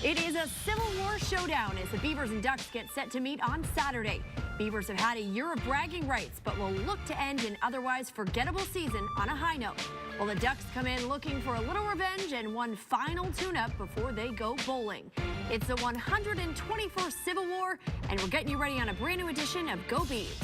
It is a Civil War showdown as the Beavers and Ducks get set to meet on Saturday. Beavers have had a year of bragging rights, but will look to end an otherwise forgettable season on a high note. While the Ducks come in looking for a little revenge and one final tune-up before they go bowling. It's the 121st Civil War, and we're getting you ready on a brand new edition of Go Beavs.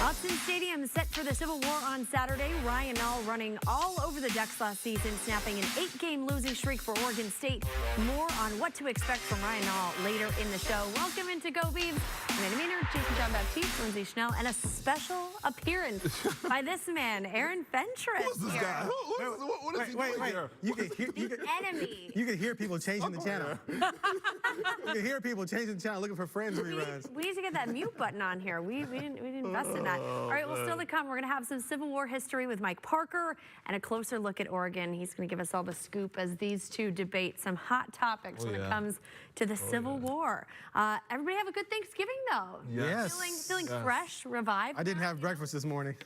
Austin Stadium set for the Civil War on Saturday. Ryan Nall running all over the Ducks last season, snapping an 8-game losing streak for Oregon State. More on what to expect from Ryan Nall later in the show. Welcome into Go Beavs. Amanda Maynard, Jason John Baptiste, Lindsay Schnell, and a special appearance by this man, Aaron Ventress. Who's this guy? What is he doing here? You can hear people changing the channel. You can hear people changing the channel, looking for Friends reruns. We need to get that mute button on here. We didn't invest in that. All right, well, still to come, we're going to have some Civil War history with Mike Parker and a closer look at Oregon. He's going to give us all the scoop as these two debate some hot topics when it comes to the Civil War. Everybody have a good Thanksgiving, though. Yes. Feeling fresh, revived. I didn't have breakfast this morning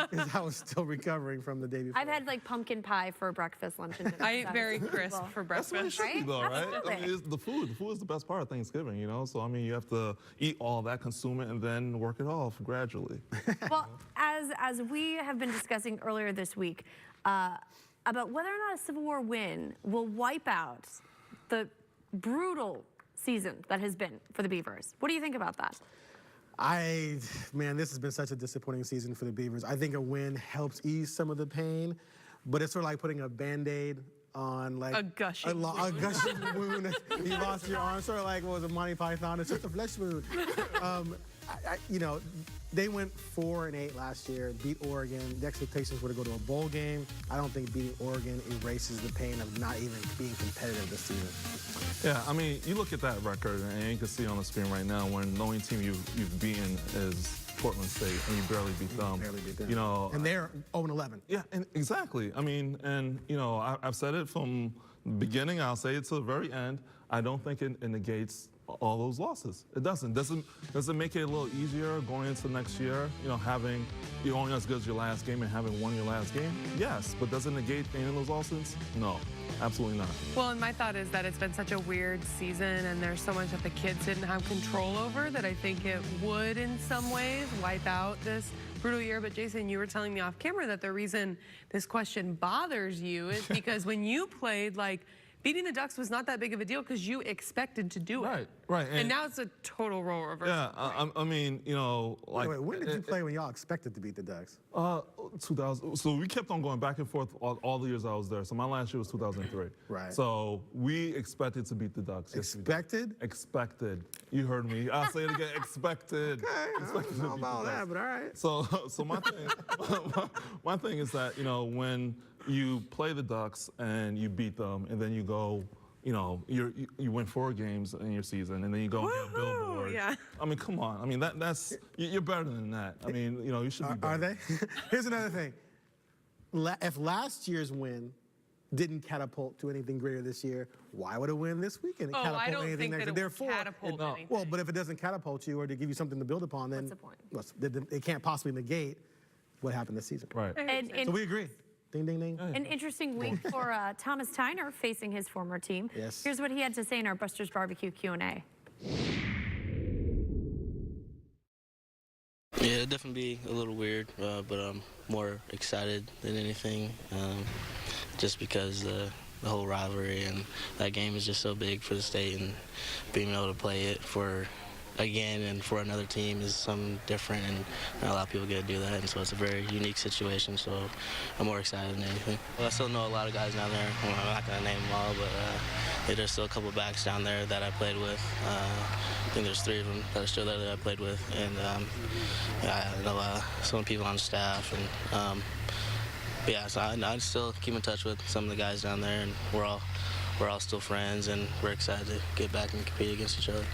because I was still recovering from the day before. I've had like pumpkin pie for breakfast, lunch, and dinner. I ate very crisp for breakfast. That's what it should be, though, right? Absolutely. I mean, it's the food. The food is the best part of Thanksgiving, you know? So, I mean, you have to eat all that, consume it, and then work it off gradually. Well, as we have been discussing earlier this week about whether or not a Civil War win will wipe out the brutal season that has been for the Beavers. What do you think about that? Man, this has been such a disappointing season for the Beavers. I think a win helps ease some of the pain, but it's sort of like putting a Band-Aid on like a gushing wound. You lost your arm, sort of like what was a Monty Python. It's just a flesh wound. You know, they went 4-8 last year, beat Oregon. The expectations were to go to a bowl game. I don't think beating Oregon erases the pain of not even being competitive this season. Yeah, I mean, you look at that record, and you can see on the screen right now when the only team you've beaten is Portland State, and you barely beat them. You know, and they're 0-11. Yeah, and exactly. I mean, and you know, I've said it from the beginning. I'll say it to the very end. I don't think it negates all those losses. It doesn't. Does it make it a little easier going into next year? You know, having you're only as good as your last game and having won your last game? Yes, but does it negate any of those losses? No. Absolutely not. Well, and my thought is that it's been such a weird season and there's so much that the kids didn't have control over that I think it would in some ways wipe out this brutal year. But Jason, you were telling me off camera that the reason this question bothers you is because when you played, like, beating the Ducks was not that big of a deal because you expected to do it. Right. And now it's a total role reversal. Yeah, I mean, you know, like... Wait, when did you play when y'all expected to beat the Ducks? 2000. So we kept on going back and forth all the years I was there. So my last year was 2003. Right. So we expected to beat the Ducks. Expected? Expected. You heard me. I'll say it again. Expected. Okay, Expected I don't know about that, but all right. So my thing is that, you know, when you play the Ducks and you beat them, and then you go, you know, you win 4 games in your season, and then you go and get a billboard. Yeah. I mean, come on. I mean, that's you're better than that. I mean, you know, you should be better. Are they? Here's another thing. If last year's win didn't catapult to anything greater this year, why would a win this weekend catapult I don't anything think next that year? it would catapult anything. Well, but if it doesn't catapult you or to give you something to build upon, then what's the point? It can't possibly negate what happened this season. Right. And So we agree. Ding, ding, ding. an interesting week for Thomas Tyner facing his former team. Yes. Here's what he had to say in our Buster's Barbecue Q&A. Yeah, it'd definitely be a little weird, but I'm more excited than anything, just because the whole rivalry and that game is just so big for the state, and being able to play it again and for another team is something different, and not a lot of people get to do that, and so it's a very unique situation, so I'm more excited than anything. Well, I still know a lot of guys down there. Well, I'm not going to name them all, but there's still a couple backs down there that I played with. I think there's 3 of them that are still there that I played with, and I know some people on the staff, and yeah, so I still keep in touch with some of the guys down there, and we're all still friends, and we're excited to get back and compete against each other.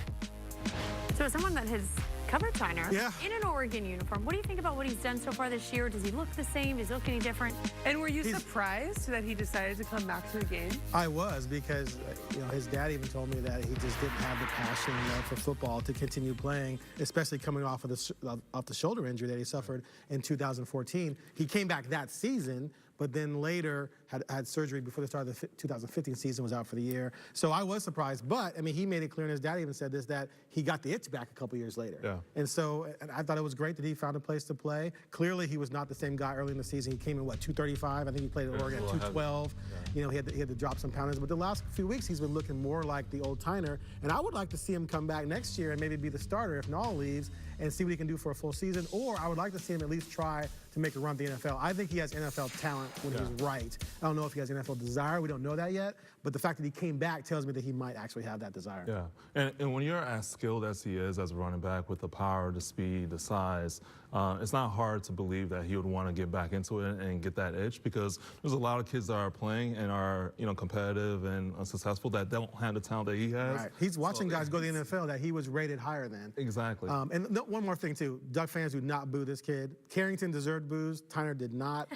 So as someone that has cover Tyner in an Oregon uniform. What do you think about what he's done so far this year? Does he look the same? Does he look any different? And were you surprised that he decided to come back to the game? I was, because his dad even told me that he just didn't have the passion for football to continue playing, especially coming off of the shoulder injury that he suffered in 2014. He came back that season, but then later had surgery before the start of the 2015 season, was out for the year. So I was surprised, but I mean, he made it clear, and his dad even said this, that he got the itch back a couple years later. Yeah. And so I thought it was great that he found a place to play. Clearly, he was not the same guy early in the season. He came in, 235? I think he played at Oregon at 212. Yeah. He had to drop some pounders. But the last few weeks, he's been looking more like the old Tyner. And I would like to see him come back next year and maybe be the starter if Nall leaves, and see what he can do for a full season. Or I would like to see him at least try to make a run at the NFL. I think he has NFL talent when he's right. I don't know if he has NFL desire. We don't know that yet. But the fact that he came back tells me that he might actually have that desire. Yeah, and when you're as skilled as he is as a running back, with the power, the speed, the size, it's not hard to believe that he would want to get back into it and get that itch, because there's a lot of kids that are playing and are competitive and successful that don't have the talent that he has. Right. He's watching guys go to the NFL that he was rated higher than. Exactly. And one more thing too, Duck fans do not boo this kid. Carrington deserved boos. Tyner did not.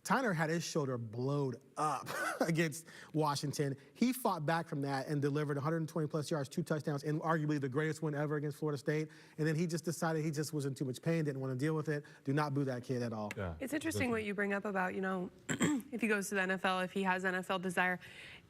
Tyner had his shoulder blowed up against Washington. He fought back from that and delivered 120-plus yards, 2 touchdowns, and arguably the greatest win ever against Florida State. And then he just decided he just was in too much pain, didn't want to deal with it. Do not boo that kid at all. Yeah. It's interesting what you bring up about, if he goes to the NFL, if he has NFL desire.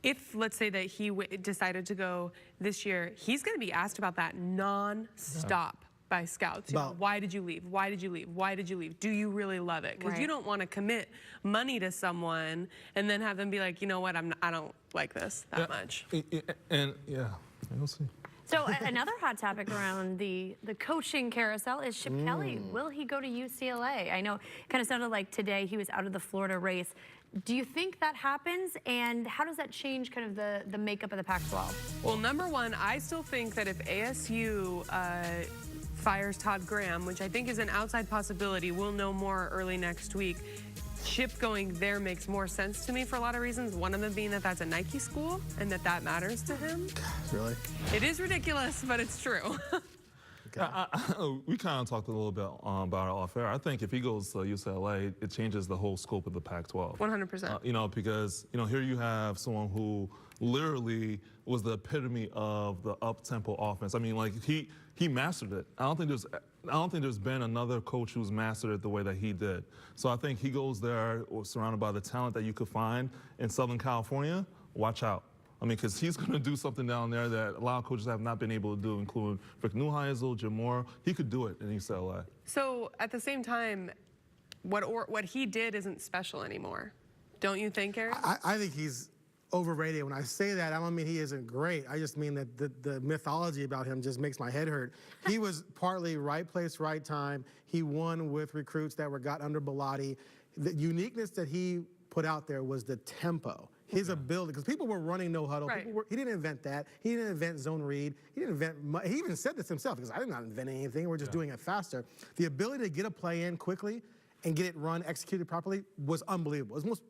If, let's say that he decided to go this year, he's going to be asked about that non-stop. By scouts. Why did you leave? Why did you leave? Why did you leave? Do you really love it? Because you don't want to commit money to someone and then have them be like, you know what, I don't like this that much. And we'll see. So another hot topic around the coaching carousel is Chip Kelly. Will he go to UCLA? I know it kind of sounded like today he was out of the Florida race. Do you think that happens, and how does that change kind of the makeup of the Pac-12? Well, number one, I still think that if ASU fires Todd Graham, which I think is an outside possibility, we'll know more early next week. Chip going there makes more sense to me for a lot of reasons. One of them being that that's a Nike school and that matters to him. Really? It is ridiculous, but it's true. We kind of talked a little bit about it off air. I think if he goes to UCLA, it changes the whole scope of the Pac-12. 100%. Because here you have someone who literally was the epitome of the up-tempo offense. I mean, like he mastered it. I don't think there's been another coach who's mastered it the way that he did. So I think he goes there surrounded by the talent that you could find in Southern California. Watch out. I mean, because he's going to do something down there that a lot of coaches have not been able to do, including Rick Neuheisel, Jim Moore. He could do it in UCLA. So at the same time, what he did isn't special anymore. Don't you think, Eric? I think he's overrated. When I say that, I don't mean he isn't great. I just mean that the mythology about him just makes my head hurt. He was partly right place, right time. He won with recruits that got under Bellotti. The uniqueness that he put out there was the tempo. His ability, because people were running no huddle. Right. He didn't invent that. He didn't invent zone read. He didn't invent. He even said this himself, because I did not invent anything. We're just doing it faster. The ability to get a play in quickly and get it run, executed properly was unbelievable. It was most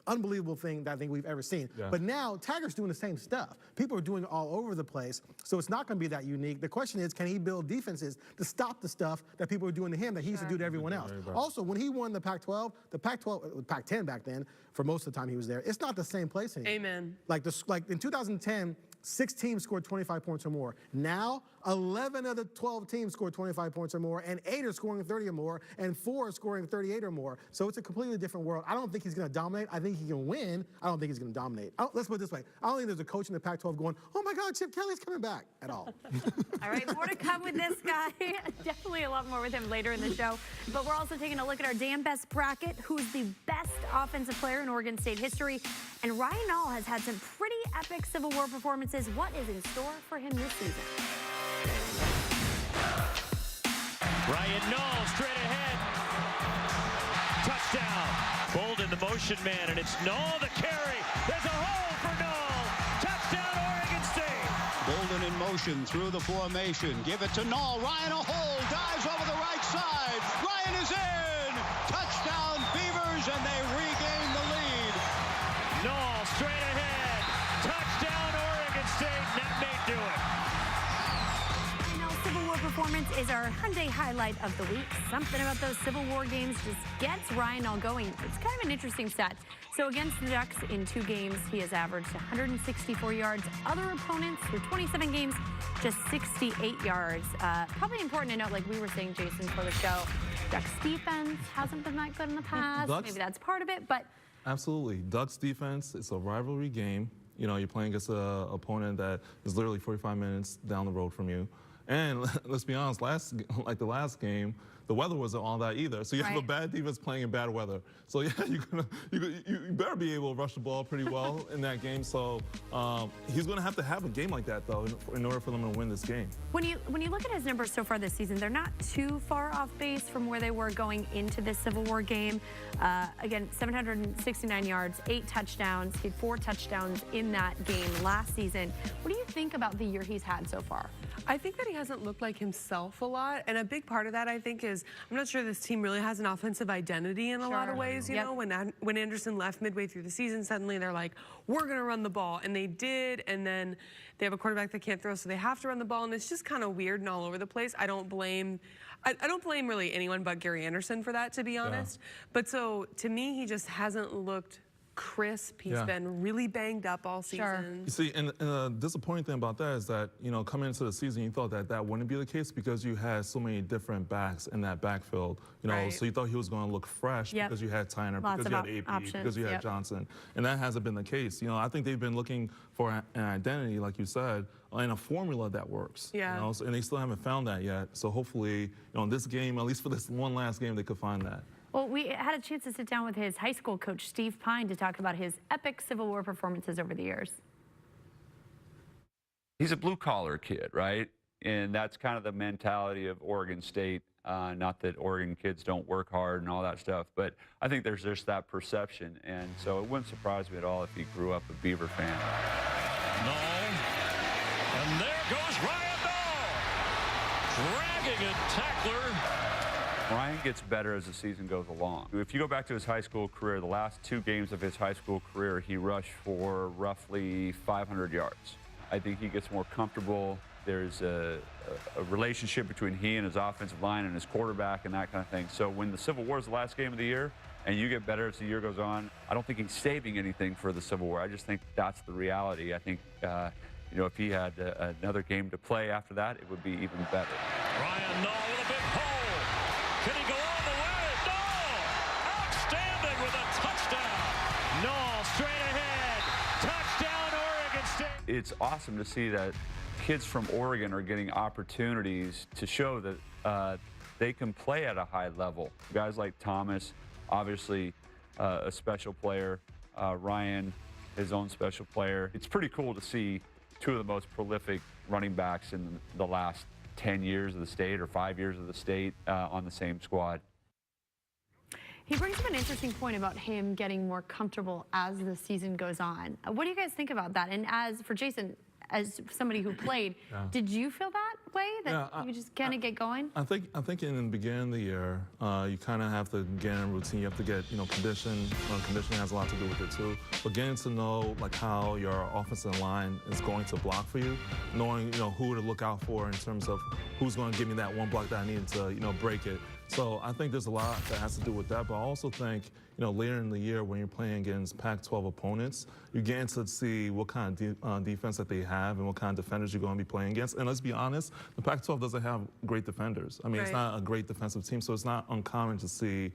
unbelievable thing that I think we've ever seen. Yeah. But now Taggart's doing the same stuff. People are doing it all over the place, so it's not going to be that unique. The question is, can he build defenses to stop the stuff that people are doing to him that he used to do to everyone else? Also, when he won the Pac-12, Pac-10 back then, for most of the time he was there, it's not the same place anymore. Amen. Like in 2010, 6 teams scored 25 points or more. Now, 11 of the 12 teams scored 25 points or more, and 8 are scoring 30 or more, and 4 are scoring 38 or more. So it's a completely different world. I don't think he's going to dominate. I think he can win. I don't think he's going to dominate. Let's put it this way. I don't think there's a coach in the Pac-12 going, oh my God, Chip Kelly's coming back, at all. All right, more to come with this guy. Definitely a lot more with him later in the show. But we're also taking a look at our damn best bracket. Who's the best offensive player in Oregon State history? And Ryan Nall has had some pretty epic Civil War performances. What is in store for him this season? Ryan Nall straight ahead. Touchdown. Bolden the motion man, and it's Nall the carry. There's a hole for Nall. Touchdown Oregon State. Bolden in motion through the formation. Give it to Nall. Ryan a hole. Dives over the right side. Ryan is in. Touchdown Beavers, and they regain the lead. Nall straight ahead. Touchdown Oregon State. That may do it. Civil War performance is our Hyundai highlight of the week. Something about those Civil War games just gets Ryan all going. It's kind of an interesting stat. So against the Ducks in 2 games, he has averaged 164 yards. Other opponents through 27 games, just 68 yards. Probably important to note, like we were saying, Jason, for the show, Ducks defense hasn't been that good in the past. Maybe that's part of it, but... Absolutely. Ducks defense, it's a rivalry game. You know, you're playing against an opponent that is literally 45 minutes down the road from you. And let's be honest, the last game, the weather wasn't all that either. So you have a bad defense playing in bad weather. So yeah, you better be able to rush the ball pretty well in that game. So he's going to have a game like that, though, in order for them to win this game. When you look at his numbers so far this season, they're not too far off base from where they were going into this Civil War game. Again, 769 yards, 8 touchdowns. He had 4 touchdowns in that game last season. What do you think about the year he's had so far? I think that he hasn't looked like himself a lot, and a big part of that, I think, is I'm not sure this team really has an offensive identity in a lot of ways. You know, when Anderson left midway through the season, suddenly they're like, we're going to run the ball, and they did, and then they have a quarterback that can't throw, so they have to run the ball, and it's just kind of weird and all over the place. I don't blame really anyone but Gary Anderson for that, to be honest. But so to me, he just hasn't looked crisp. He's been really banged up all season. You see, and the disappointing thing about that is that, you know, coming into the season, you thought that wouldn't be the case because you had so many different backs in that backfield. You know, so you thought he was going to look fresh because you had Tyner, because you had AP, because you had Johnson. And that hasn't been the case. You know, I think they've been looking for an identity, like you said, and a formula that works. You know, and they still haven't found that yet. So hopefully, you know, in this game, at least for this one last game, they could find that. Well, we had a chance to sit down with his high school coach, Steve Pine, to talk about his epic Civil War performances over the years. He's a blue-collar kid, right? And that's kind of the mentality of Oregon State. Not that Oregon kids don't work hard and all that stuff, but I think there's just that perception. And so it wouldn't surprise me at all if he grew up a Beaver fan. No. And there goes Ryan Dahl, dragging a tackler. Ryan gets better as the season goes along. If you go back to his high school career, the last 2 games of his high school career, he rushed for roughly 500 yards. I think he gets more comfortable. There's a relationship between he and his offensive line and his quarterback and that kind of thing. So when the Civil War is the last game of the year and you get better as the year goes on, I don't think he's saving anything for the Civil War. I just think that's the reality. I think, you know, if he had another game to play after that, it would be even better. Ryan Dahl with a big hole. Can he go all the way? No! Outstanding with a touchdown. No, straight ahead. Touchdown, Oregon State. It's awesome to see that kids from Oregon are getting opportunities to show that they can play at a high level. Guys like Thomas, obviously a special player. Ryan, his own special player. It's pretty cool to see 2 of the most prolific running backs in the last 10 years of the state or 5 years of the state on the same squad. He brings up an interesting point about him getting more comfortable as the season goes on. What do you guys think about that? And as for Jason, as somebody who played, did you feel that way, that you just kind of get going? I think in the beginning of the year, you kind of have to get in a routine. You have to get, you know, condition. Conditioning has a lot to do with it too. But getting to know like how your offensive line is going to block for you, knowing, you know, who to look out for in terms of who's going to give me that one block that I needed to, you know, break it. So I think there's a lot that has to do with that. But I also think, you know, later in the year when you're playing against Pac-12 opponents, you're getting to see what kind of defense that they have and what kind of defenders you're going to be playing against. And let's be honest, the Pac-12 doesn't have great defenders. I mean, it's not a great defensive team, so it's not uncommon to see,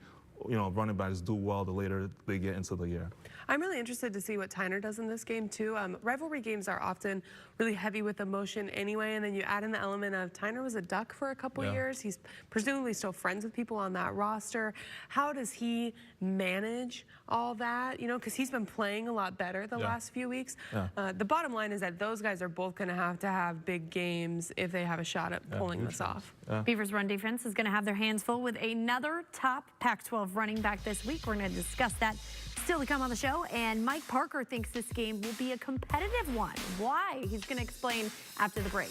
you know, running backs do well the later they get into the year. I'm really interested to see what Tyner does in this game, too. Rivalry games are often really heavy with emotion anyway, and then you add in the element of Tyner was a Duck for a couple years. He's presumably still friends with people on that roster. How does he manage all that? You know, because he's been playing a lot better the last few weeks. The bottom line is that those guys are both going to have big games if they have a shot at pulling this off. Beavers' run defense is going to have their hands full with another top Pac-12 running back this week. We're going to discuss that still to come on the show. And Mike Parker thinks this game will be a competitive one. Why? He's going to explain after the break.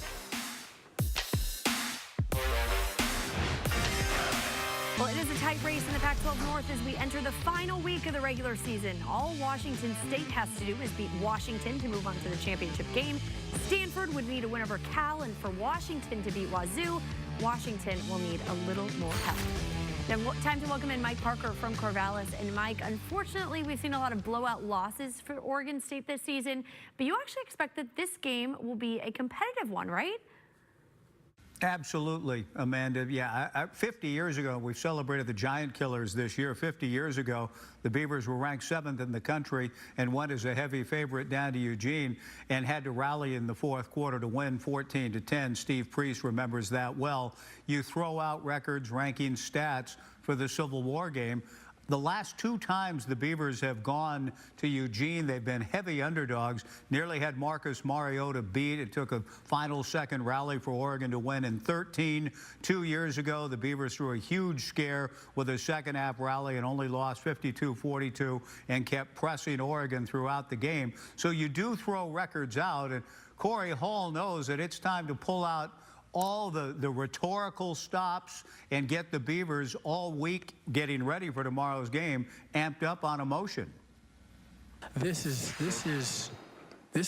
Well, it is a tight race in the Pac-12 North as we enter the final week of the regular season. All Washington State has to do is beat Washington to move on to the championship game. Stanford would need a win over Cal, and for Washington to beat Wazoo, Washington will need a little more help. Now, time to welcome in Mike Parker from Corvallis. And Mike, unfortunately, we've seen a lot of blowout losses for Oregon State this season, but you actually expect that this game will be a competitive one, right? Absolutely, Amanda. Yeah, 50 years ago, we celebrated the Giant Killers this year. 50 years ago, the Beavers were ranked 7th in the country and went as a heavy favorite down to Eugene and had to rally in the fourth quarter to win 14-10. Steve Priest remembers that well. You throw out records, rankings, stats for the Civil War game. The last 2 times the Beavers have gone to Eugene, they've been heavy underdogs. Nearly had Marcus Mariota beat. It took a final second rally for Oregon to win in 13. 2 years ago, the Beavers threw a huge scare with a second half rally and only lost 52-42 and kept pressing Oregon throughout the game. So you do throw records out, and Corey Hall knows that it's time to pull out all the rhetorical stops and get the Beavers all week getting ready for tomorrow's game amped up on emotion. This is the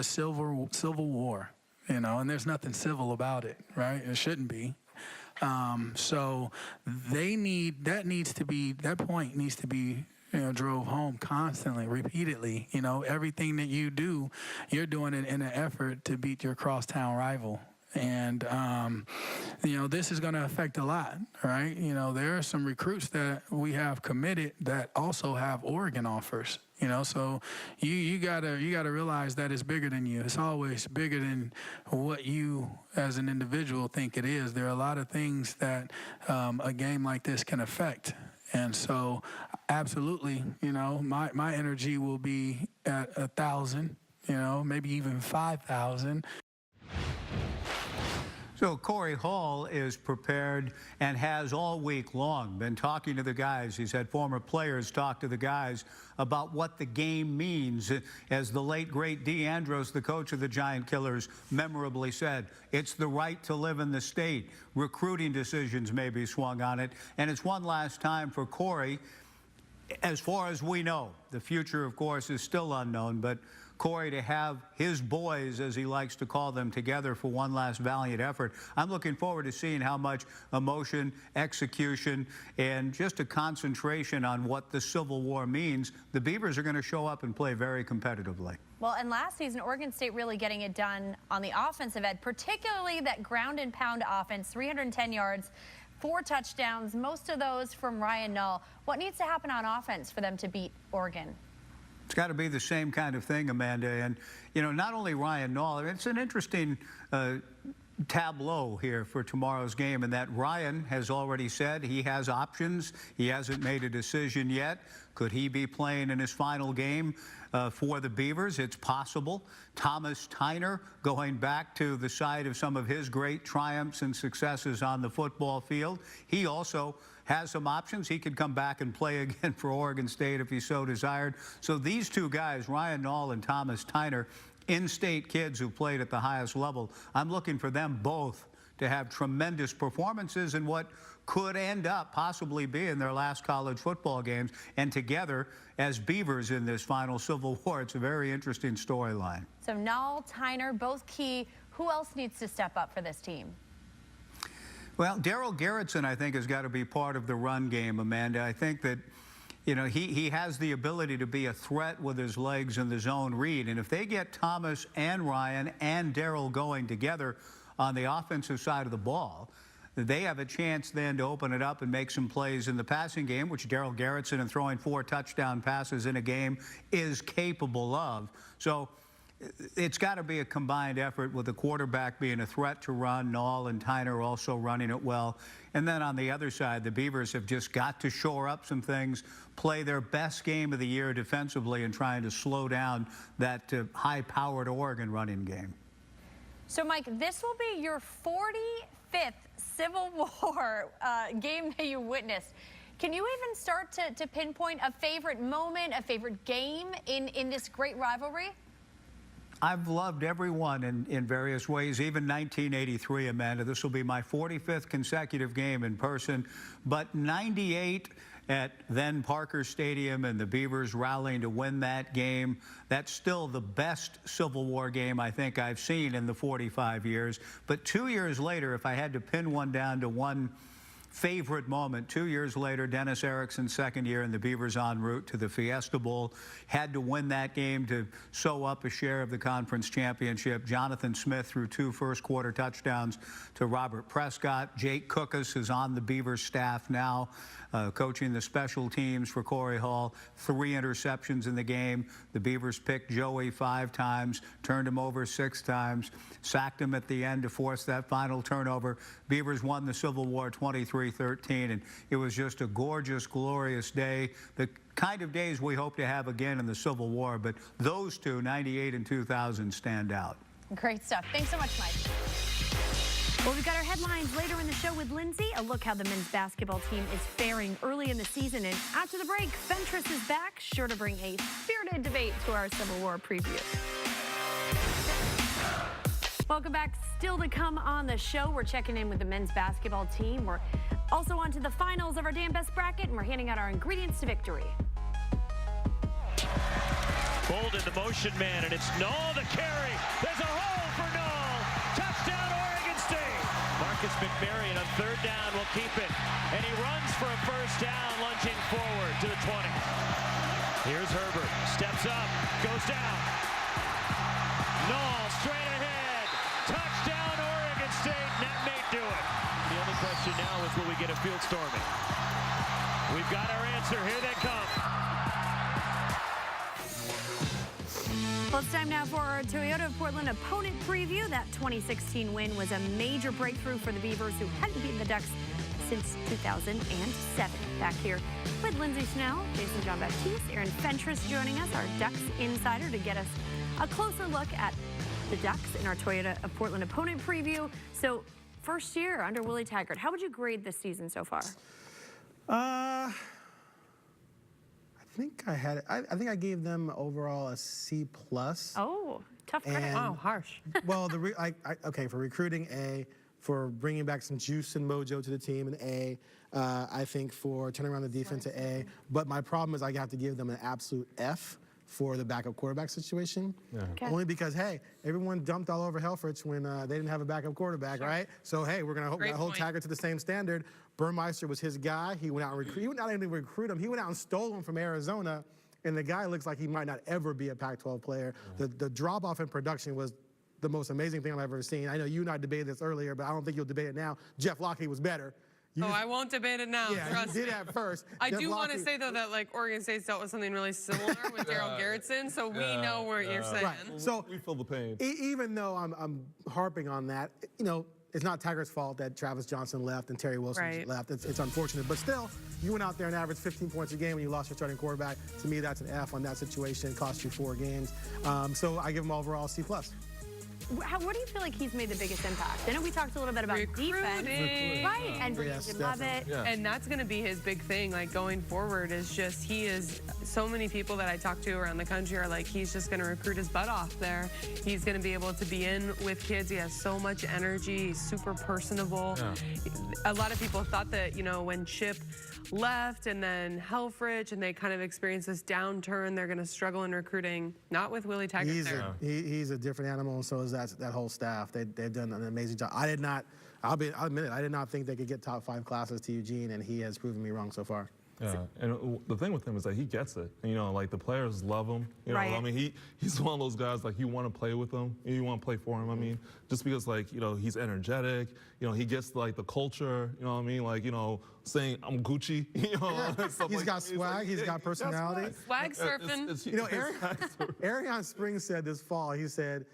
Civil War, you know, and there's nothing civil about it, right? It shouldn't be. So that point needs to be, you know, drove home constantly, repeatedly. You know, everything that you do, you're doing it in an effort to beat your crosstown rival. And, you know, this is going to affect a lot, right? You know, there are some recruits that we have committed that also have Oregon offers, you know, so you gotta realize that it's bigger than you. It's always bigger than what you as an individual think it is. There are a lot of things that a game like this can affect. And so, absolutely, you know, my energy will be at 1,000, you know, maybe even 5,000. So Corey Hall is prepared and has all week long been talking to the guys. He's had former players talk to the guys about what the game means. As the late, great Dee Andros, the coach of the Giant Killers, memorably said, it's the right to live in the state. Recruiting decisions may be swung on it. And it's one last time for Corey. As far as we know, the future, of course, is still unknown, but Corey, to have his boys, as he likes to call them, together for one last valiant effort. I'm looking forward to seeing how much emotion, execution, and just a concentration on what the Civil War means. The Beavers are going to show up and play very competitively. Well, and last season, Oregon State really getting it done on the offensive end, particularly that ground and pound offense, 310 yards, 4 touchdowns, most of those from Ryan Nall. What needs to happen on offense for them to beat Oregon? It's got to be the same kind of thing, Amanda. And, you know, not only Ryan Nall, it's an interesting tableau here for tomorrow's game, and that Ryan has already said he has options. He hasn't made a decision yet. Could he be playing in his final game for the Beavers? It's possible. Thomas Tyner going back to the side of some of his great triumphs and successes on the football field. He also has some options. He could come back and play again for Oregon State if he so desired. So these two guys, Ryan Nall and Thomas Tyner, in-state kids who played at the highest level, I'm looking for them both to have tremendous performances in what could end up possibly being their last college football games, and together as Beavers in this final Civil War. It's a very interesting storyline. So Nall, Tyner, both key. Who else needs to step up for this team? Well, Daryl Garrettson, I think, has got to be part of the run game, Amanda. I think that, you know, he has the ability to be a threat with his legs in the zone read. And if they get Thomas and Ryan and Daryl going together on the offensive side of the ball, they have a chance then to open it up and make some plays in the passing game, which Daryl Garrettson, in throwing 4 touchdown passes in a game, is capable of. So it's got to be a combined effort, with the quarterback being a threat to run, Nall and Tyner also running it well. And then on the other side, the Beavers have just got to shore up some things, play their best game of the year defensively, and trying to slow down that high-powered Oregon running game. So, Mike, this will be your 45th Civil War game that you witnessed. Can you even start to pinpoint a favorite moment, a favorite game in this great rivalry? I've loved everyone in various ways, even 1983, Amanda. This will be my 45th consecutive game in person. But 98 at then Parker Stadium and the Beavers rallying to win that game. That's still the best Civil War game I think I've seen in the 45 years. But 2 years later, if I had to pin one down to one favorite moment, 2 years later, Dennis Erickson's second year, and the Beavers en route to the Fiesta Bowl, had to win that game to sew up a share of the conference championship. Jonathan Smith threw 2 first-quarter touchdowns to Robert Prescott. Jake Cookus is on the Beavers staff now, coaching the special teams for Corey Hall. 3 interceptions in the game. The Beavers picked Joey 5 times, turned him over 6 times, sacked him at the end to force that final turnover. Beavers won the Civil War 23-13, and it was just a gorgeous, glorious day. The kind of days we hope to have again in the Civil War, but those two, 98 and 2000, stand out. Great stuff. Thanks so much, Mike. Well, we've got our headlines later in the show with Lindsay. A look how the men's basketball team is faring early in the season. And after the break, Ventress is back, sure to bring a spirited debate to our Civil War preview. Welcome back. Still to come on the show, we're checking in with the men's basketball team. We're also on to the finals of our damn best bracket, and we're handing out our ingredients to victory. Bolden, the motion man, and it's Null the carry. There's a hole for Null. Touchdown, Oregon State. Marcus McMarion on 3rd down will keep it. And he runs for a first down, lunging forward to the 20. Here's Herbert. Steps up, goes down. Null straight ahead. Touchdown, Oregon State. That may do it. The only question now is, will we get a field storming? We've got our answer. Here they come. Well, it's time now for our Toyota of Portland opponent preview. That 2016 win was a major breakthrough for the Beavers, who hadn't beaten the Ducks since 2007. Back here with Lindsay Snell, Jason Jean-Baptiste, Aaron Ventress joining us, our Ducks insider, to get us a closer look at the Ducks in our Toyota of Portland opponent preview. So, first year under Willie Taggart, how would you grade this season so far? I think I gave them overall a C+. Oh, tough credit. Oh, harsh. Well, okay, for recruiting, A. For bringing back some juice and mojo to the team, an A. I think for turning around the defense, an A. But my problem is I have to give them an absolute F for the backup quarterback situation. Yeah. Okay. Only because, hey, everyone dumped all over Helfrich when they didn't have a backup quarterback, right? So, hey, we're going to hold Taggart to the same standard. Burmeister was his guy. He went out and he not only recruit him, he went out and stole him from Arizona. And the guy looks like he might not ever be a Pac-12 player. Yeah. The drop-off in production was the most amazing thing I've ever seen. I know you and I debated this earlier, but I don't think you'll debate it now. Jeff Lockie was better. I won't debate it now. Yeah, trust you did me. at first. I do want to say, though, that Oregon State's dealt with something really similar with Daryl Garrettson, so we know what you're saying. Right. So we feel the pain. Even though I'm harping on that, it's not Taggart's fault that Travis Johnson left and Terry Wilson left. It's unfortunate. But still, you went out there and averaged 15 points a game when you lost your starting quarterback. To me, that's an F on that situation. Cost you 4 games. So I give them overall C+. What do you feel like he's made the biggest impact? I know we talked a little bit about defense. Right, and Bridges love it. Yeah. And that's going to be his big thing, going forward, is just so many people that I talk to around the country are like, he's just going to recruit his butt off there. He's going to be able to be in with kids. He has so much energy. He's super personable. Yeah. A lot of people thought that, when Chip left and then Helfrich and they kind of experienced this downturn, they're going to struggle in recruiting. Not with Willie Taggart he's a different animal, and so is that whole staff. They've done an amazing job. I'll admit it, I did not think they could get top 5 classes to Eugene, and he has proven me wrong so far. Yeah, and the thing with him is that he gets it. The players love him. I mean, he's one of those guys, you want to play with him, you want to play for him. I mean, just because, he's energetic, he gets, the culture, saying, I'm Gucci, He's got swag, he's got personality. Swag surfing. Arion Springs said this fall, he said,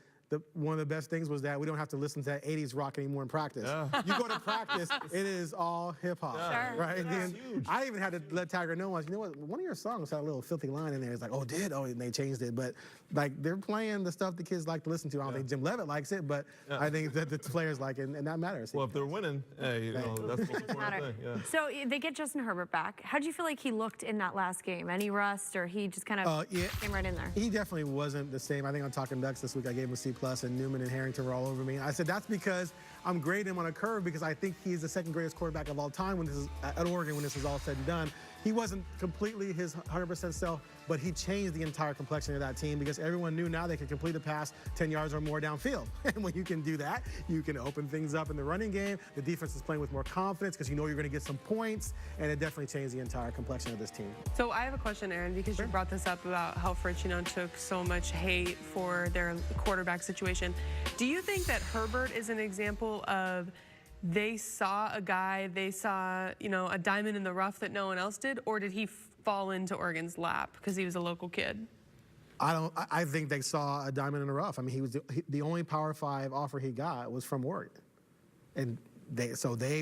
one of the best things was that we don't have to listen to that 80s rock anymore in practice. Yeah. You go to practice, it is all hip-hop, right? Yeah. And I even had to let Taggart know once, what, one of your songs had a little filthy line in there. It's like, oh, did? Oh, and they changed it. But, they're playing the stuff the kids like to listen to. I don't think Jim Levitt likes it, but I think that the players like it, and that matters. Well, if they're winning, hey, that's the most important thing. Yeah. So they get Justin Herbert back. How do you feel like he looked in that last game? Any rust, or he just kind of came right in there? He definitely wasn't the same. I think on Talking Ducks this week, I gave him a C+, and Newman and Harrington were all over me. I said that's because I'm grading him on a curve because I think he's the second greatest quarterback of all time at Oregon when this is all said and done. he wasn't completely his 100% self, but he changed the entire complexion of that team because everyone knew now they could complete a pass 10 yards or more downfield. And when you can do that, you can open things up in the running game. The defense is playing with more confidence because you know you're going to get some points, and it definitely changed the entire complexion of this team. So I have a question, Aaron, because you brought this up about how Fritz, took so much hate for their quarterback situation. Do you think that Herbert is an example of they saw a guy, they saw, a diamond in the rough that no one else did, or did he fall into Oregon's lap because he was a local kid? I think they saw a diamond in the rough. I mean, he was the only Power 5 offer he got was from Oregon. And they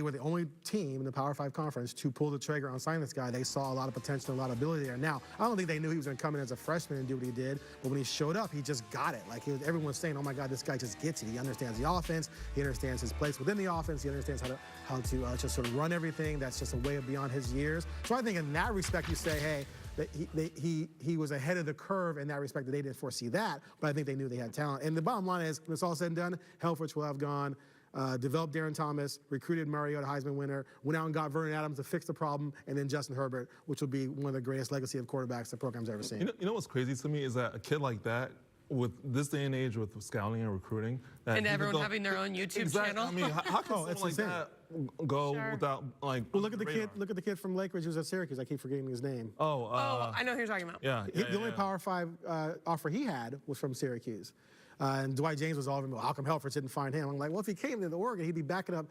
were the only team in the Power 5 conference to pull the trigger on signing this guy. They saw a lot of potential, a lot of ability there. Now, I don't think they knew he was going to come in as a freshman and do what he did, but when he showed up, he just got it. Like, everyone was saying, oh my God, this guy just gets it. He understands the offense. He understands his place within the offense. He understands how to just sort of run everything. That's just a way beyond his years. So I think in that respect, you say, hey, that he was ahead of the curve in that respect, that they didn't foresee that, but I think they knew they had talent. And the bottom line is, when it's all said and done, Helfrich will have gone, developed Darren Thomas, recruited Mariota, Heisman winner, went out and got Vernon Adams to fix the problem, and then Justin Herbert, which will be one of the greatest legacy of quarterbacks the program's ever seen. You know what's crazy to me is that a kid like that, with this day and age with scouting and recruiting, and everyone having their own YouTube channel. I mean, how can someone like that go without Well, look at the kid. Look at the kid from Lakeridge who's at Syracuse. I keep forgetting his name. I know who you're talking about. Yeah. The only Power 5 offer he had was from Syracuse. And Dwight James was all over him. Well, how come Helfrich didn't find him? I'm like, well, if he came to Oregon, he'd be backing up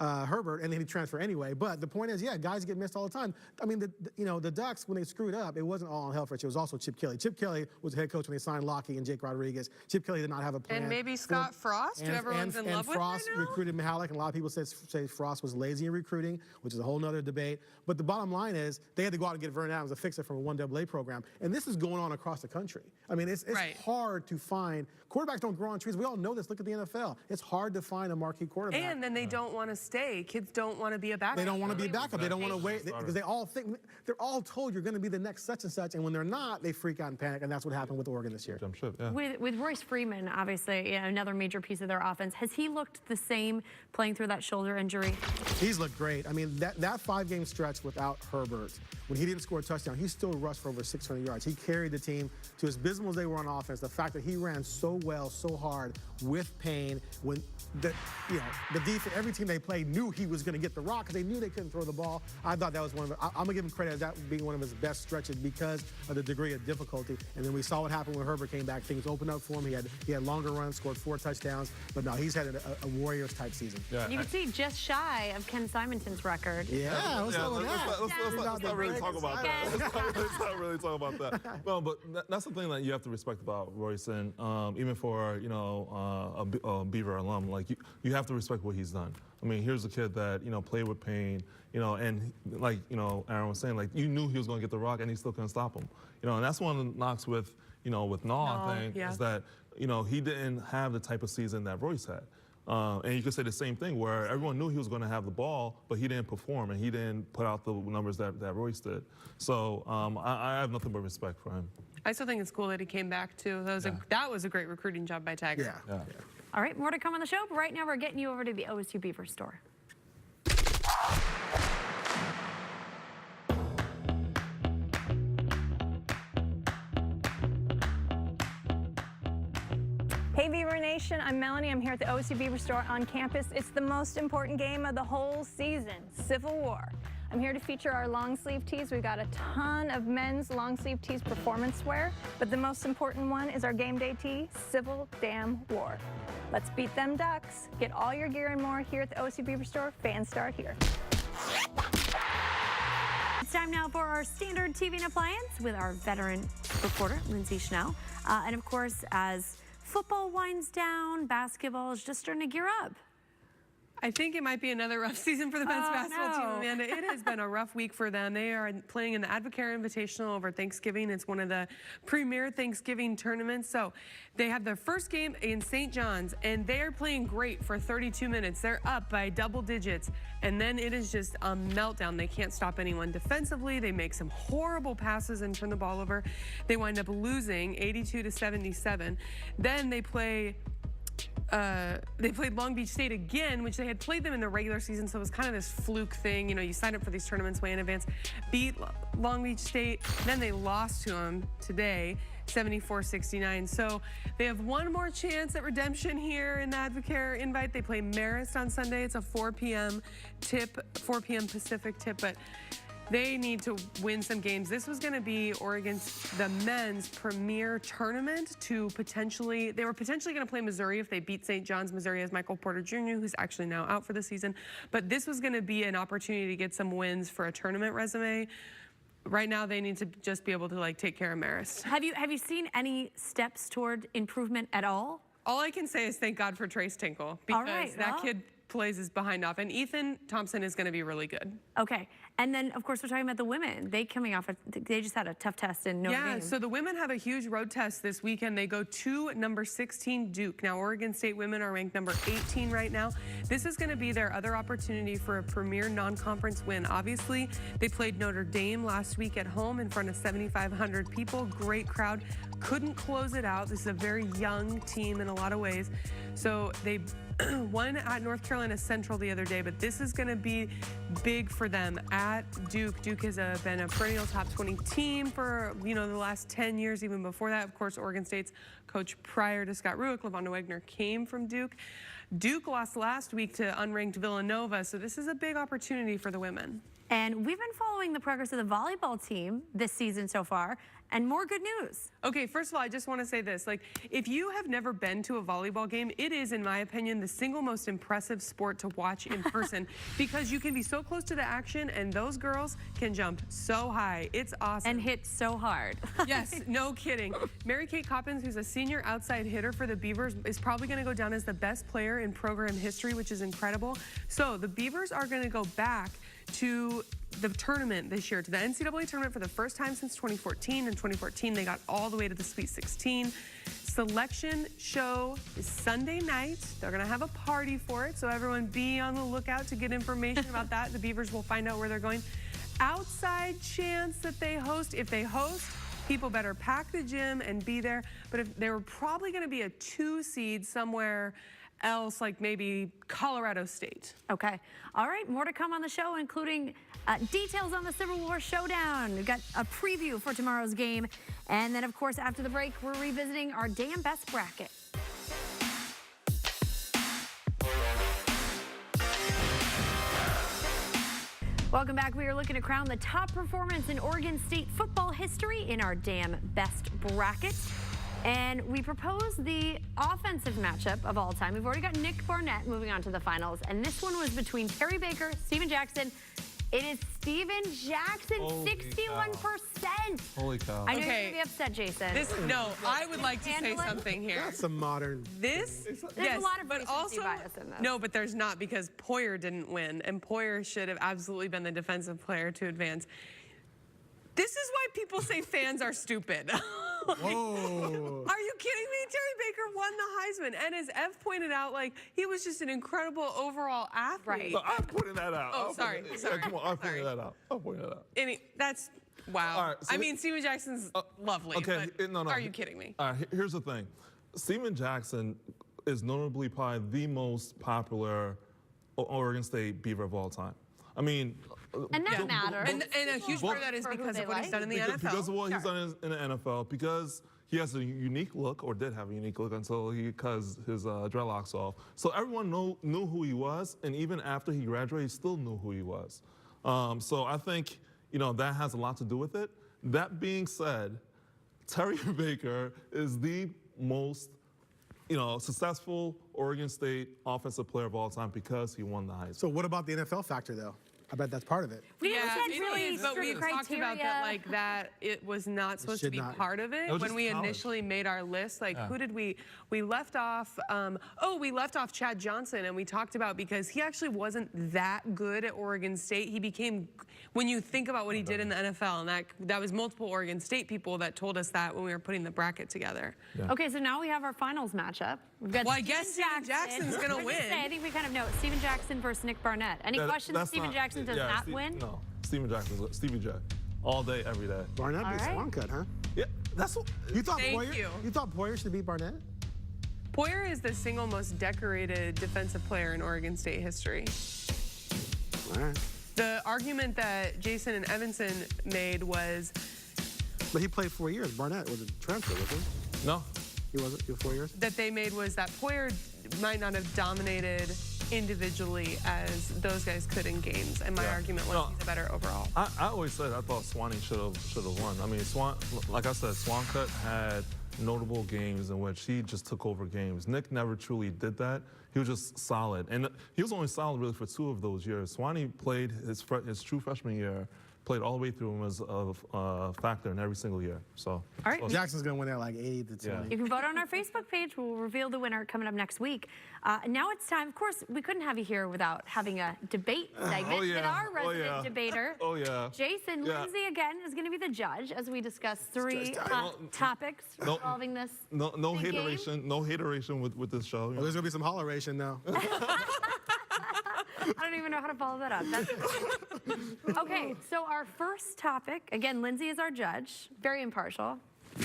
Herbert, and then he'd transfer anyway. But the point is, yeah, guys get missed all the time. I mean, the Ducks, when they screwed up, it wasn't all on Helfrich. It was also Chip Kelly. Chip Kelly was the head coach when they signed Lockie and Jake Rodriguez. Chip Kelly did not have a plan. And maybe Scott Frost, who everyone's in love with right Frost now? recruited Mihalik, and a lot of people say Frost was lazy in recruiting, which is a whole nother debate. But the bottom line is, they had to go out and get Vernon Adams to fix it from a 1AA program. And this is going on across the country. I mean, it's hard to find. Quarterbacks don't grow on trees. We all know this. Look at the NFL. It's hard to find a marquee quarterback. And then they don't want to stay. Kids don't want to be a backup. They don't want to be a backup. They don't want to wait because they all think they're all told you're going to be the next such and such, and when they're not, they freak out and panic, and that's what happened with Oregon this year. Jump ship, yeah. With Royce Freeman, obviously, another major piece of their offense. Has he looked the same playing through that shoulder injury? He's looked great. I mean, that 5-game stretch without Herbert, when he didn't score a touchdown, he still rushed for over 600 yards. He carried the team to as abysmal as they were on offense. The fact that he ran so well, so hard, with pain, when the defense, every team they played knew he was going to get the rock because they knew they couldn't throw the ball. I thought that was one of I'm going to give him credit as that being one of his best stretches because of the degree of difficulty. And then we saw what happened when Herbert came back. Things opened up for him. He had longer runs, scored 4 touchdowns. But no, he's had a Warriors-type season. Yeah. You can see just shy of Ken Simonton's record. Yeah, what's up with that? Let's not really talk about that. Let's not really talk about that. No, but that's the thing that you have to respect about Royce, and even for a Beaver alum, like you have to respect what he's done. I mean, here's a kid that played with pain, and like Aaron was saying, like you knew he was going to get the rock, and he still couldn't stop him. And that's one of the knocks with with Naw, I think, is that he didn't have the type of season that Royce had. And you could say the same thing where everyone knew he was going to have the ball, but he didn't perform and he didn't put out the numbers that Royce did. So I have nothing but respect for him. I still think it's cool that he came back too. That was a great recruiting job by Tiger. Yeah. All right, more to come on the show, but right now we're getting you over to the OSU Beaver Store. Hey Beaver Nation, I'm Melanie. I'm here at the OSU Beaver Store on campus. It's the most important game of the whole season, Civil War. I'm here to feature our long sleeve tees. We've got a ton of men's long sleeve tees performance wear, but the most important one is our game day tee, Civil Damn War. Let's beat them Ducks. Get all your gear and more here at the OSU Beaver Store. Fans start here. It's time now for our standard TV and appliance with our veteran reporter, Lindsay Schnell. And of course, as football winds down, basketball is just starting to gear up. I think it might be another rough season for the men's basketball team, Amanda. It has been a rough week for them. They are playing in the Advocare Invitational over Thanksgiving. It's one of the premier Thanksgiving tournaments. So they have their first game in St. John's, and they are playing great for 32 minutes. They're up by double digits, and then it is just a meltdown. They can't stop anyone defensively. They make some horrible passes and turn the ball over. They wind up losing 82-77. Then they play they played Long Beach State again, which they had played them in the regular season, so it was kind of this fluke thing. You know, you sign up for these tournaments way in advance. Beat Long Beach State, then they lost to them today, 74-69. So they have one more chance at redemption here in the Advocare invite. They play Marist on Sunday. It's a 4 p.m. tip, 4 p.m. Pacific tip, but they need to win some games. This was going to be Oregon's, the men's premier tournament to potentially, they were potentially going to play Missouri if they beat St. John's. Missouri has Michael Porter Jr., who's actually now out for the season. But this was going to be an opportunity to get some wins for a tournament resume. Right now, they need to just be able to like take care of Marist. Have you seen any steps toward improvement at all? All I can say is thank God for Trace Tinkle, because that kid plays his behind off, and Ethan Thompson is going to be really good. Okay, and then of course we're talking about the women. They just had a tough test in Notre Dame. Yeah, so the women have a huge road test this weekend. They go to number 16 Duke. Now Oregon State women are ranked number 18 right now. This is going to be their other opportunity for a premier non-conference win. Obviously, they played Notre Dame last week at home in front of 7,500 people. Great crowd. Couldn't close it out. This is a very young team in a lot of ways. So they won at North Carolina Central the other day, but this is going to be big for them at Duke. Duke has been a perennial top 20 team for, you know, the last 10 years. Even before that, of course, Oregon State's coach prior to Scott Rueck, LaVonda Wagner, came from Duke. Duke lost last week to unranked Villanova, so this is a big opportunity for the women. And we've been following the progress of the volleyball team this season so far, and more good news. Okay, first of all, I just want to say this. Like, if you have never been to a volleyball game, it is, in my opinion, the single most impressive sport to watch in person because you can be so close to the action, and those girls can jump so high. It's awesome. And hit so hard. Yes, no kidding. Mary-Kate Coppins, who's a senior outside hitter for the Beavers, is probably going to go down as the best player in program history, which is incredible. So the Beavers are going to go back to the tournament this year, to the NCAA tournament for the first time since 2014. In 2014, they got all the way to the Sweet 16. Selection show is Sunday night. They're going to have a party for it, so everyone be on the lookout to get information about that. The Beavers will find out where they're going. Outside chance that they host. If they host, people better pack the gym and be there. But if they were probably going to be a 2 seed somewhere else, like maybe Colorado State. Okay. All right, more to come on the show, including details on the Civil War Showdown. We've got a preview for tomorrow's game. And then, of course, after the break, we're revisiting our damn best bracket. Welcome back. We are looking to crown the top performance in Oregon State football history in our damn best bracket. And we propose the offensive matchup of all time. We've already got Nick Barnett moving on to the finals. And this one was between Terry Baker, Steven Jackson. It is Steven Jackson, 61%. Holy cow. I know you're going to be upset, Jason. No, I would like to say something here. That's some modern. This, There's a lot of but also, bias in this. no, but there's not, because Poyer didn't win, and Poyer should have absolutely been the defensive player to advance. This is why people say fans are stupid. Whoa. Are you kidding me? Terry Baker won the Heisman. And as Ev pointed out, like, he was just an incredible overall athlete. Right. So I'm putting that out. Oh, sorry. Yeah, come on, I'm putting that out. I'm putting that out. That's, wow. All right, so I mean, Steven Jackson's lovely, okay, but no. Are you kidding me? All right, here's the thing. Steven Jackson is notably probably the most popular Oregon State Beaver of all time. I mean, and that matters. And a huge part of that is because of what he's done in the NFL. Because of what he's done in the NFL, because he has a unique look, or did have a unique look until he cuts his dreadlocks off. So everyone knew who he was, and even after he graduated, he still knew who he was. So I think, you know, that has a lot to do with it. That being said, Terry Baker is the most, you know, successful Oregon State offensive player of all time because he won the Heisman. So what about the NFL factor, though? I bet that's part of it. We didn't set really but we talked about that, like, that it was not supposed to be part of it. When we initially made our list, like, who did we left off, we left off Chad Johnson, and we talked about, because he actually wasn't that good at Oregon State. He became, when you think about what he did in the NFL, and that was multiple Oregon State people that told us that when we were putting the bracket together. Yeah. Okay, so now we have our finals matchup. We've got I guess Steven Jackson's going to win. I think we kind of know it. Steven Jackson versus Nick Barnett. Any questions if Steven Jackson does not win? No, Steven Jackson's Stevie J. All day, every day. Barnett beats Swan Cut, huh? Yeah, that's what you thought. Thank Poyer, you. You thought Poyer should beat Barnett? Poyer is the single most decorated defensive player in Oregon State history. All right. The argument that Jason and Evanson made was... But he played 4 years. Barnett was a transfer, wasn't he? No. He wasn't? He was 4 years? That they made was that Poyer might not have dominated individually as those guys could in games. And my argument was he's a better overall. I always said I thought Swanee should have won. I mean, like I said, Swancut had notable games in which he just took over games. Nick never truly did that. He was just solid. And he was only solid really for 2 of those years. Swanee played his true freshman year, played all the way through and was a factor in every single year. So, all right. Jackson's going to win there like 80 to 20. Yeah. You can vote on our Facebook page. We'll reveal the winner coming up next week. Now it's time. Of course, we couldn't have you here without having a debate segment with our resident debater. Oh, yeah. Jason Lindsay, again, is going to be the judge as we discuss 3 topics involving this. No hateration. No hateration with this show. Well, there's going to be some holleration, though. I don't even know how to follow that up. That's okay, so our first topic, again, Lindsay is our judge, very impartial,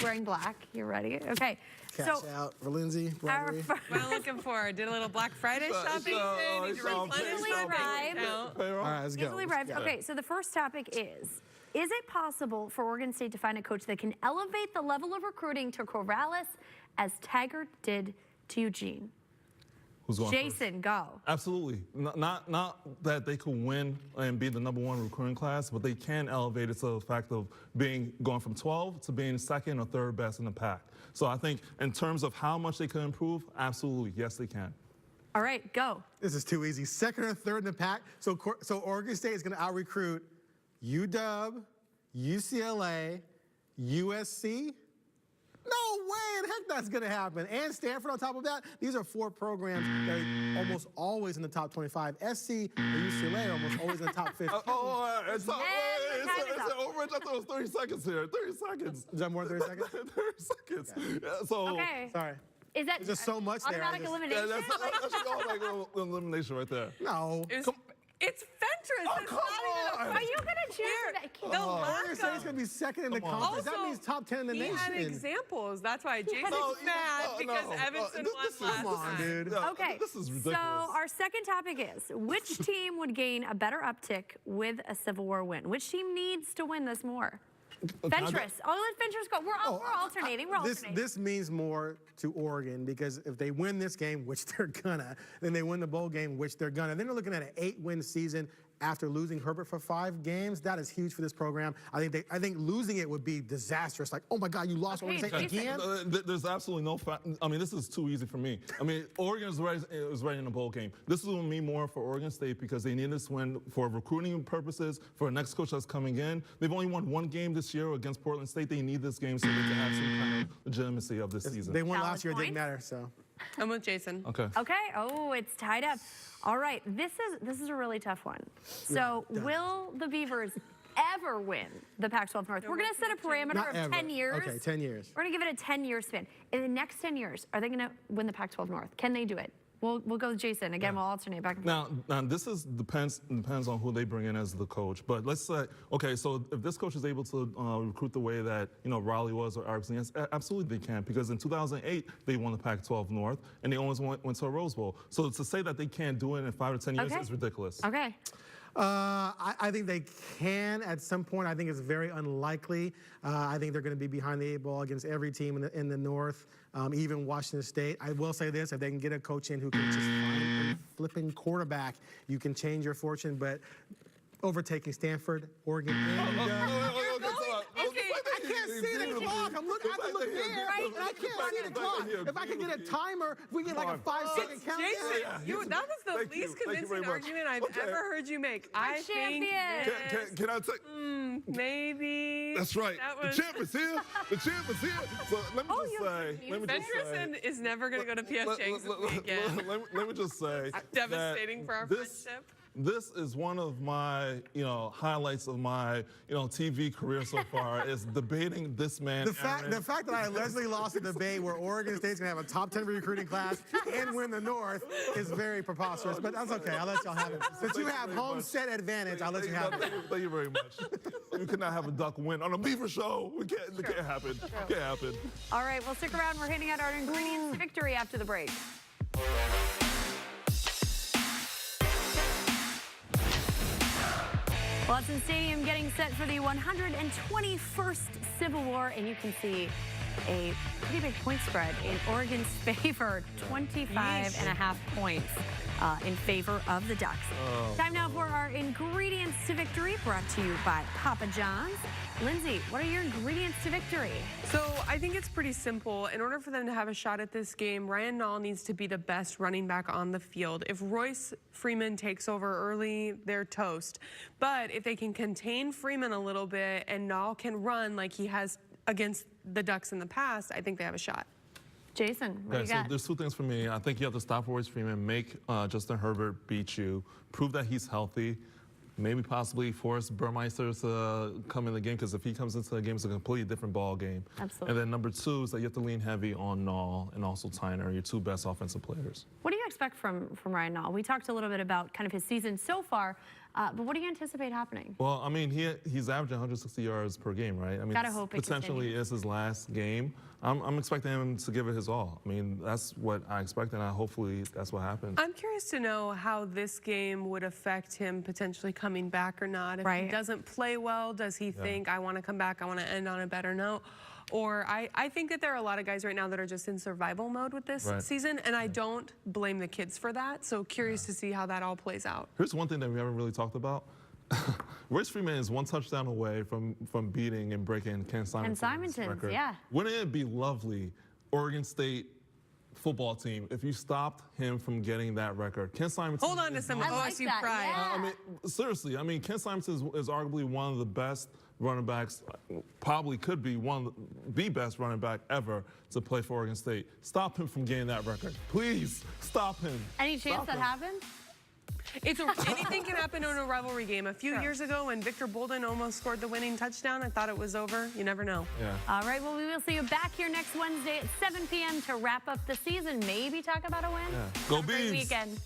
wearing black. You're ready? Okay. Cash out for Lindsay. What am I looking for? Did a little Black Friday shopping? Need to replenish my bank account. All right, let's go. Okay, so the first topic is it possible for Oregon State to find a coach that can elevate the level of recruiting to Corvallis as Taggart did to Eugene? Who's going Jason, first? go. Absolutely. Not that they could win and be the #1 recruiting class, but they can elevate it to the fact of going from 12 to being second or third best in the pack. So I think in terms of how much they could improve, absolutely, yes, they can. All right, go. This is too easy. Second or third in the pack. So Oregon State is going to out-recruit UW, UCLA, USC. No way in heck that's going to happen. And Stanford on top of that. These are 4 programs that are almost always in the top 25. SC and UCLA are almost always in the top 15. It's over. I thought it was 30 seconds here. 30 seconds. Is that more than 30 seconds? 30 seconds. Okay. Yeah, so, okay. Sorry. Is that There's just so much there. Automatic elimination? That should go like elimination right there. No. It's Ventress. Oh, come on. Are you going to choose? Oregon State's going to be second in the conference. That means top 10 in the nation. He had examples. That's why Jason's mad because Evanson won last Come on, dude. Okay, this is ridiculous. So our second topic is, which team would gain a better uptick with a Civil War win? Which team needs to win this more? Ventress. Oh, let Ventress go. We're alternating. This means more to Oregon because if they win this game, which they're gonna, then they win the bowl game, which they're gonna. Then they're looking at an 8-win season after losing Herbert for 5 games. That is huge for this program. I think losing it would be disastrous. Like, oh my God, you lost Oregon State again? There's absolutely no fact. I mean, this is too easy for me. I mean, Oregon is ready in the bowl game. This will mean more for Oregon State because they need this win for recruiting purposes, for a next coach that's coming in. They've only won 1 game this year against Portland State. They need this game so they can have some kind of legitimacy of this season. They won last year. It didn't matter, so. I'm with Jason. Okay. Okay. Oh, it's tied up. All right. This is a really tough one. So, will the Beavers ever win the Pac-12 North? We're going to set a parameter of 10 years. Okay, 10 years. We're going to give it a 10-year span. In the next 10 years, are they going to win the Pac-12 North? Can they do it? We'll go with Jason. Again, we'll alternate back and forth. Now this depends on who they bring in as the coach. But let's say, okay, so if this coach is able to recruit the way that Raleigh was or Erickson, yes, absolutely they can. Because in 2008 they won the Pac-12 North and they almost went to a Rose Bowl. So to say that they can't do it in 5 to 10 years is ridiculous. Okay. I think they can at some point. I think it's very unlikely. I think they're going to be behind the 8 ball against every team in the North, even Washington State. I will say this, if they can get a coach in who can just find a flipping quarterback, you can change your fortune. But overtaking Stanford, Oregon, and I can't see the clock. I have to look there, and I can't see the clock. If I could get a timer, if we get like a 5-second countdown. Jason, that was the least convincing argument I've ever heard you make. I think Can I take? Maybe. That's right. The champ is here. The champ is here. So let me just say. Ventress is never going to go to P.F. Chang's with me again. Let me just say. Devastating for our friendship. this is one of my, highlights of my, TV career so far is debating this man. The fact that I allegedly lost a debate where Oregon State's gonna have a top 10 recruiting class and win the North is very preposterous, but that's okay. I'll let y'all have it. Since you have home set advantage, I'll let you have it. Thank you very much. We could not have a Duck win on a Beaver show. It can't happen. It can't happen. All right, well, stick around. We're handing out our ingredients to victory after the break. Watson Stadium getting set for the 121st Civil War, and you can see a pretty big point spread in Oregon's favor, 25.5 points in favor of the Ducks. Time now for our ingredients to victory, brought to you by Papa John's. Lindsay, what are your ingredients to victory? So I think it's pretty simple. In order for them to have a shot at this game, Ryan Nall needs to be the best running back on the field. If Royce Freeman takes over early, they're toast. But if they can contain Freeman a little bit and Nall can run like he has against the Ducks in the past, I think they have a shot. Jason, what do you got? So there's two things for me. I think you have to stop Royce Freeman, make Justin Herbert beat you, prove that he's healthy, maybe possibly force Burmeister to come in the game, because if he comes into the game, it's a completely different ball game. Absolutely. And then number two is that you have to lean heavy on Nall and also Tyner, your two best offensive players. What do you expect from Ryan Nall? We talked a little bit about kind of his season so far, but what do you anticipate happening? Well, I mean, he's averaging 160 yards per game, right? I mean, Gotta hope it potentially continues. is his last game. I'm expecting him to give it his all. I mean, that's what I expect, and hopefully that's what happens. I'm curious to know how this game would affect him potentially coming back or not. If he doesn't play well, does he think, I want to come back, I want to end on a better note? Or I think that there are a lot of guys right now that are just in survival mode with this season, and I don't blame the kids for that. So curious to see how that all plays out. Here's one thing that we haven't really talked about. Royce Freeman is one touchdown away from beating and breaking Ken Simonton's record. Yeah. Wouldn't it be lovely, Oregon State football team, if you stopped him from getting that record? Ken Simonton. Hold on to some OSU pride. Yeah. I mean, seriously. I mean, Ken Simonton is arguably one of the best running backs. Probably could be the best running back ever to play for Oregon State. Stop him from getting that record, please. Stop him. Any chance that happens? Anything can happen in a rivalry game. A few years ago when Victor Bolden almost scored the winning touchdown, I thought it was over. You never know. Yeah. All right, well, we will see you back here next Wednesday at 7 p.m. to wrap up the season. Maybe talk about a win. Yeah. Go Have a great Beavs. weekend.